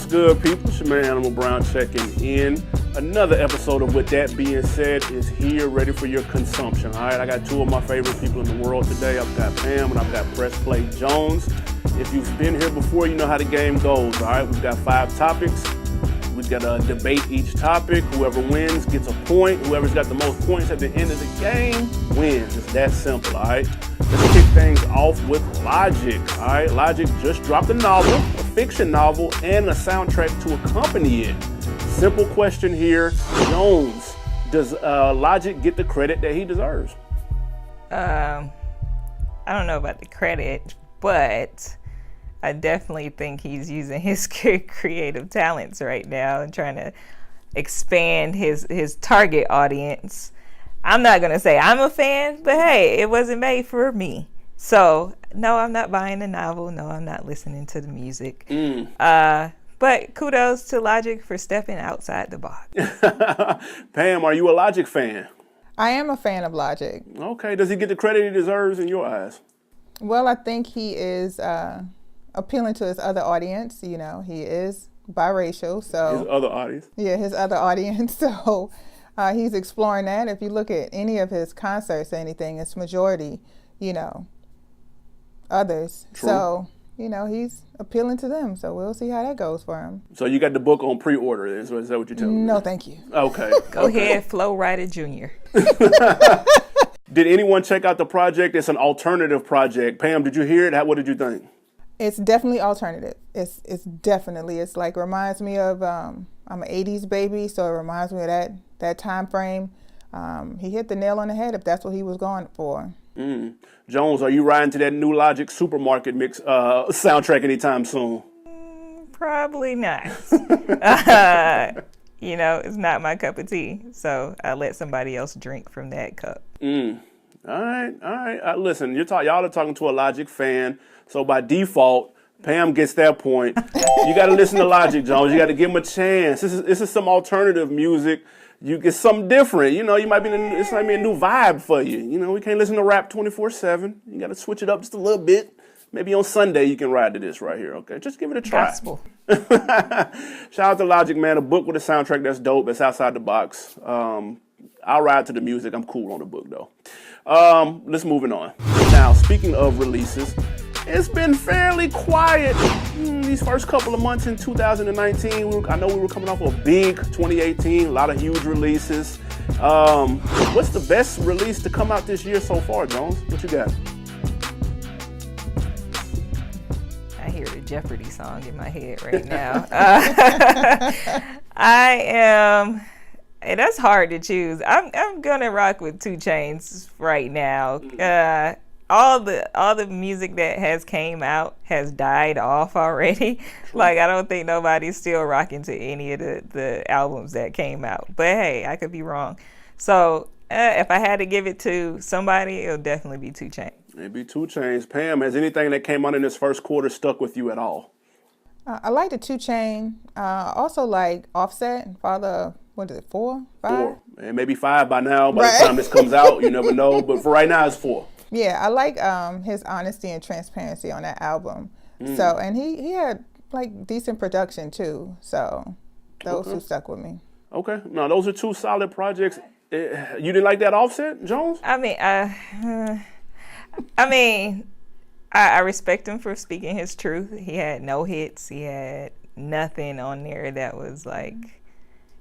What's good, people? It's your man Animal Brown checking in. Another episode of With That Being Said is here, ready for your consumption. All right, I got two of my favorite people in the world today. I've got Pam and I've got Press Play Jones. If you've been here before, you know how the game goes. All right, we've got 5 topics. We've got to debate each topic. Whoever wins gets a point. Whoever's got the most points at the end of the game wins. It's that simple, all right? Let's kick things off with Logic, all right? Logic just dropped a novel, a fiction novel, and a soundtrack to accompany it. Simple question here. Jones, does Logic get the credit that he deserves? I don't know about the credit, but I definitely think he's using his creative talents right now and trying to expand his target audience. I'm not going to say I'm a fan, but hey, it wasn't made for me. So, no, I'm not buying the novel. No, I'm not listening to the music. But kudos to Logic for stepping outside the box. Pam, are you a Logic fan? I am a fan of Logic. Okay. Does he get the credit he deserves in your eyes? Well, I think he is appealing to his other audience. You know, he is biracial. So his other audience? Yeah, his other audience. So he's exploring that. If you look at any of his concerts or anything, it's majority, others. True. So, he's appealing to them. So we'll see how that goes for him. So you got the book on pre-order. Is that what you're telling me? No, thank you. Okay. Go ahead, Flo Rida Jr. Did anyone check out the project? It's an alternative project. Pam, did you hear it? What did you think? It's definitely alternative. It's like reminds me of I'm an 80s baby, so it reminds me of that time frame. He hit the nail on the head if that's what he was going for. Jones, are you riding to that new Logic Supermarket mix soundtrack anytime soon? Probably not. It's not my cup of tea, so I let somebody else drink from that cup. All right. Listen, y'all are talking to a Logic fan, so by default, Pam gets that point. You got to listen to Logic, Jones. You got to give him a chance. This is some alternative music. You get something different. It's might be a new vibe for you. We can't listen to rap 24/7. You got to switch it up just a little bit. Maybe on Sunday you can ride to this right here, okay? Just give it a try. Gospel. Shout out to Logic, man. A book with a soundtrack that's dope. That's outside the box. I'll ride to the music. I'm cool on the book, though. Let's moving on. Now, speaking of releases, it's been fairly quiet these first couple of months in 2019. I know we were coming off a big 2018, a lot of huge releases. What's the best release to come out this year so far, Jones? What you got? I hear the Jeopardy song in my head right now. That's hard to choose. I'm gonna rock with 2 Chainz right now. All the music that has came out has died off already. Like, I don't think nobody's still rocking to any of the albums that came out. But hey, I could be wrong. So if I had to give it to somebody, it'll definitely be 2 Chainz. It'd be 2 Chainz. Pam, has anything that came out in this first quarter stuck with you at all? I like the 2 Chainz. Also like Offset, Father, what is it, 4, 5? 4. And maybe 5 by now. By the time this comes out, you never know. But for right now, it's 4. Yeah, I like his honesty and transparency on that album. So, and he had like decent production too. So those who stuck with me. Okay. No, those are 2 solid projects. You didn't like that Offset, Jones? I respect him for speaking his truth. He had no hits. He had nothing on there that was like,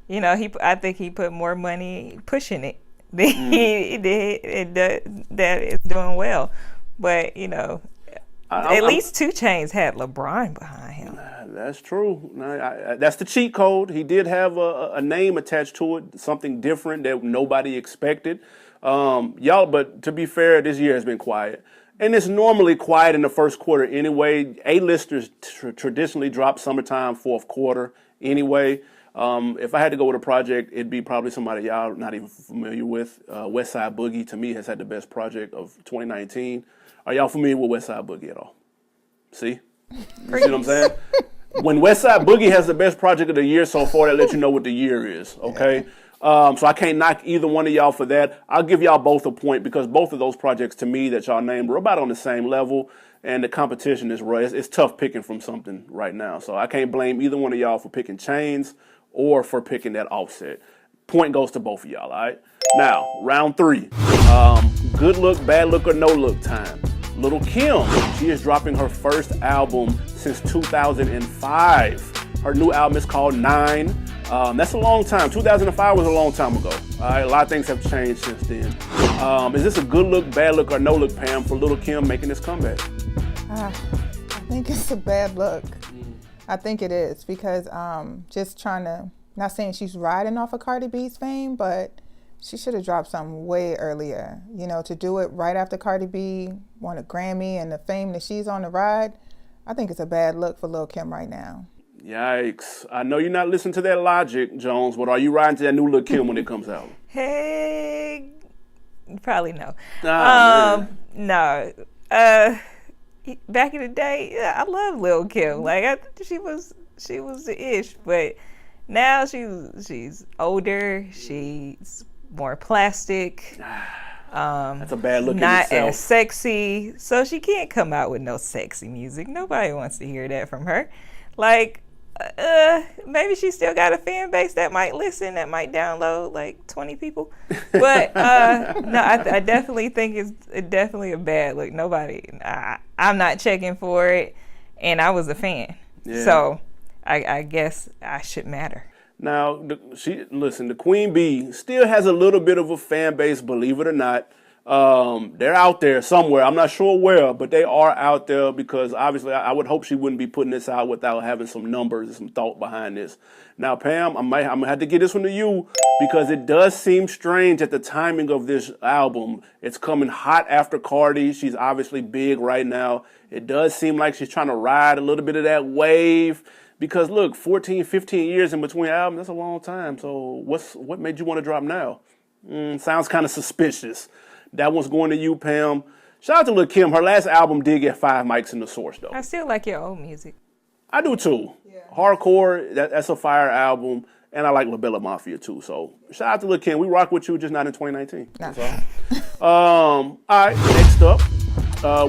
I think he put more money pushing it. He did that is doing well, but at least 2 Chainz had LeBron behind him. That's true. That's the cheat code. He did have a name attached to it, something different that nobody expected. But to be fair, this year has been quiet, and it's normally quiet in the first quarter anyway. A-listers traditionally drop summertime, fourth quarter anyway. If I had to go with a project, it'd be probably somebody y'all not even familiar with. West Side Boogie, to me, has had the best project of 2019. Are y'all familiar with West Side Boogie at all? See? You see what I'm saying? When West Side Boogie has the best project of the year so far, that lets you know what the year is, okay? So I can't knock either one of y'all for that. I'll give y'all both a point because both of those projects to me that y'all named were about on the same level, and the competition is rough. It's tough picking from something right now. So I can't blame either one of y'all for picking Chains or for picking that Offset. Point goes to both of y'all, all right? Now, round 3. Good look, bad look, or no look time. Lil Kim, she is dropping her first album since 2005. Her new album is called 9. That's a long time. 2005 was a long time ago. All right, a lot of things have changed since then. Is this a good look, bad look, or no look, Pam, for Lil Kim making this comeback? I think it's a bad look. I think it is because just trying to, not saying she's riding off of Cardi B's fame, but she should have dropped something way earlier. You know, to do it right after Cardi B won a Grammy and the fame that she's on the ride, I think it's a bad look for Lil Kim right now. Yikes. I know you're not listening to that logic, Jones, but are you riding to that new Lil Kim when it comes out? Hey, probably no. Man. No. Back in the day, yeah, I love Lil Kim. Like I think she was the ish, but now she's older. She's more plastic. That's a bad look in not itself. as sexy, so she can't come out with no sexy music. Nobody wants to hear that from her. Like, maybe she still got a fan base that might listen, that might download, like 20 people. But no, I definitely think it's definitely a bad look. I'm not checking for it, and I was a fan, so I guess I should matter. Now, the Queen Bee still has a little bit of a fan base, believe it or not. They're out there somewhere. I'm not sure where, but they are out there because obviously I would hope she wouldn't be putting this out without having some numbers and some thought behind this. Now, Pam, I'm going to have to get this one to you because it does seem strange at the timing of this album. It's coming hot after Cardi. She's obviously big right now. It does seem like she's trying to ride a little bit of that wave. Because look, 14, 15 years in between albums, that's a long time. So what made you want to drop now? Sounds kind of suspicious. That one's going to you, Pam. Shout out to Lil Kim. Her last album did get 5 mics in the source, though. I still like your old music. I do, too. Yeah. Hardcore, that's a fire album. And I like La Bella Mafia, too. So shout out to Lil Kim. We rock with you, just not in 2019. Nah. That's all. All right, next up,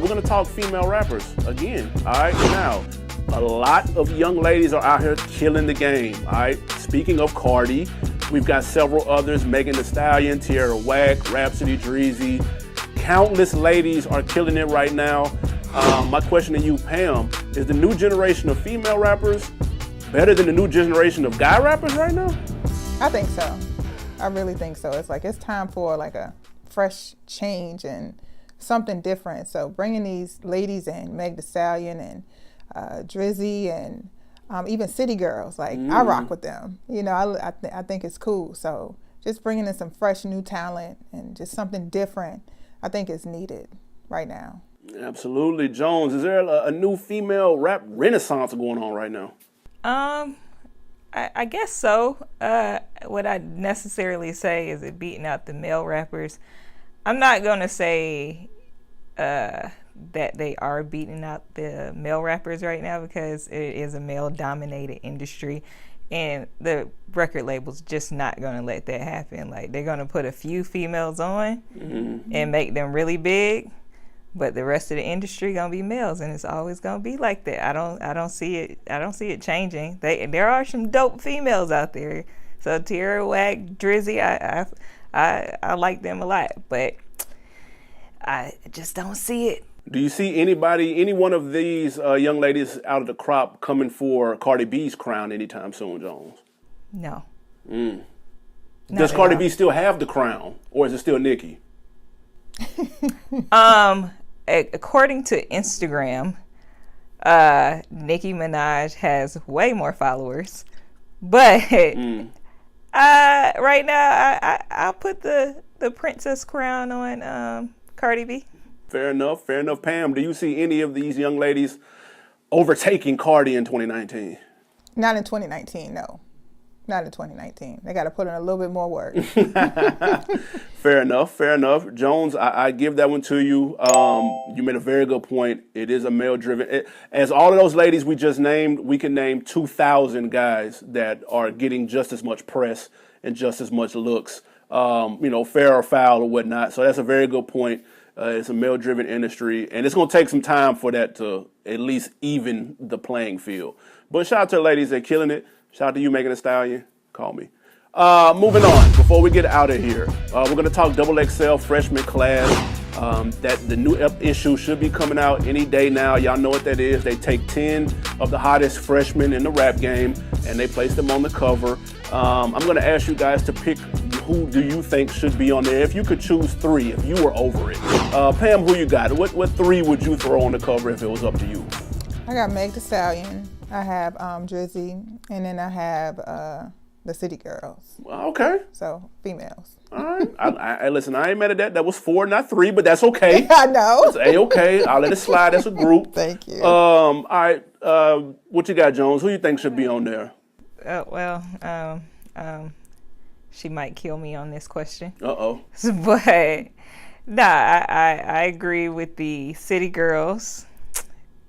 we're going to talk female rappers again. All right, now. A lot of young ladies are out here killing the game, all right? Speaking of Cardi, we've got several others, Megan Thee Stallion, Tierra Whack, Rhapsody, Dreezy. Countless ladies are killing it right now. My question to you, Pam, is the new generation of female rappers better than the new generation of guy rappers right now? I think so. I really think so. It's time for like a fresh change and something different. So bringing these ladies in, Meg Thee Stallion and Drizzy and even City Girls, like I rock with them. You know, I think it's cool. So just bringing in some fresh new talent and just something different, I think is needed right now. Absolutely. Jones, is there a new female rap renaissance going on right now? I guess so. What I necessarily say is it beating out the male rappers. I'm not gonna say that they are beating out the male rappers right now because it is a male-dominated industry, and the record label's just not going to let that happen. Like, they're going to put a few females on and make them really big, but the rest of the industry going to be males, and it's always going to be like that. I don't see it changing. There are some dope females out there. So Tierra Whack, Drizzy, I like them a lot, but I just don't see it. Do you see any one of these young ladies out of the crop coming for Cardi B's crown anytime soon, Jones? No. Does Cardi B still have the crown, or is it still Nicki? According to Instagram, Nicki Minaj has way more followers, but right now I'll put the princess crown on Cardi B. Fair enough. Pam, do you see any of these young ladies overtaking Cardi in 2019? Not in 2019, no. Not in 2019. They got to put in a little bit more work. Fair enough. Jones, I give that one to you. You made a very good point. It is a male-driven. As all of those ladies we just named, we can name 2,000 guys that are getting just as much press and just as much looks, fair or foul or whatnot. So that's a very good point. It's a male-driven industry, and it's going to take some time for that to at least even the playing field. But shout out to the ladies, they're killing it. Shout out to you, Megan Thee Stallion. Call me. Moving on, before we get out of here, we're going to talk XXL Freshman class. That the new issue should be coming out any day now. Y'all know what that is. They take 10 of the hottest freshmen in the rap game, and they place them on the cover. I'm going to ask you guys to pick who do you think should be on there. If you could choose 3, if you were over it. Pam, who you got? What 3 would you throw on the cover if it was up to you? I got Meg Thee Stallion. I have Drizzy, and then I have the City Girls. Okay. So females. All right. Listen, I ain't mad at that. That was 4, not 3, but that's okay. I know. It's A-okay. I'll let it slide. That's a group. Thank you. All right. What you got, Jones? Who you think should be on there? She might kill me on this question. Uh-oh. But nah, I agree with the City Girls.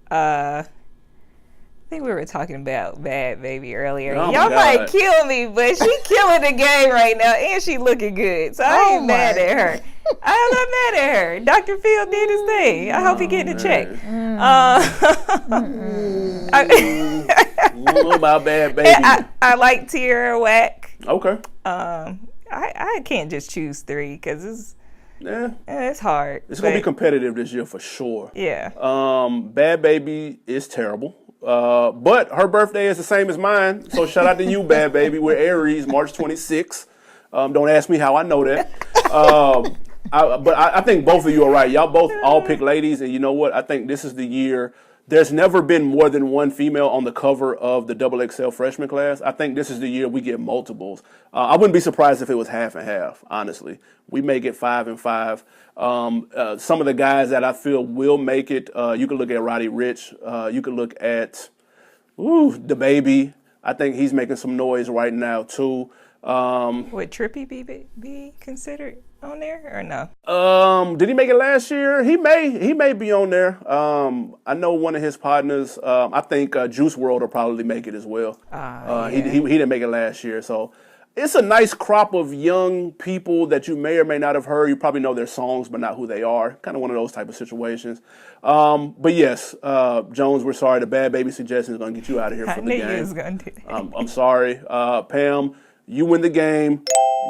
I think we were talking about Bad Baby earlier. Oh Y'all might kill me, but she killing the game right now, and she looking good. So I ain't mad at her. I'm not mad at her. Dr. Phil did his thing. I hope he getting a check. What about Bad Baby? I like Tierra Whack. Okay. I can't just choose 3 because it's hard. It's gonna be competitive this year for sure. Yeah. Bad Baby is terrible. But her birthday is the same as mine, so shout out to you, Bad Baby. We're Aries, March 26th. Don't ask me how I know that. But I think both of you are right. Y'all both all pick ladies, and you know what? I think this is the year. There's never been more than one female on the cover of the XXL freshman class. I think this is the year we get multiples. I wouldn't be surprised if it was half and half, honestly. We may get 5 and 5. Some of the guys that I feel will make it, you can look at Roddy Ricch. You can look at DaBaby. I think he's making some noise right now, too. Would Trippie be considered on there or no? Did he make it last year? He may be on there. I know one of his partners. I think Juice WRLD will probably make it as well. Yeah. He didn't make it last year, so it's a nice crop of young people that you may or may not have heard. You probably know their songs, but not who they are. Kind of one of those type of situations. But yes, Jones, we're sorry. The Bad Baby suggestion is going to get you out of here for the game. I knew you was going to do that. I'm sorry. Pam, you win the game.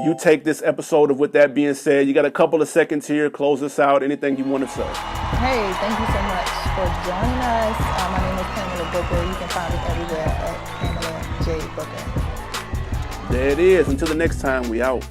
You take this episode of With That Being Said. You got a couple of seconds here. Close us out. Anything you want to say? Hey, thank you so much for joining us. My name is Pamela Booker. You can find us everywhere at Pamela J. Booker. There it is. Until the next time, we out.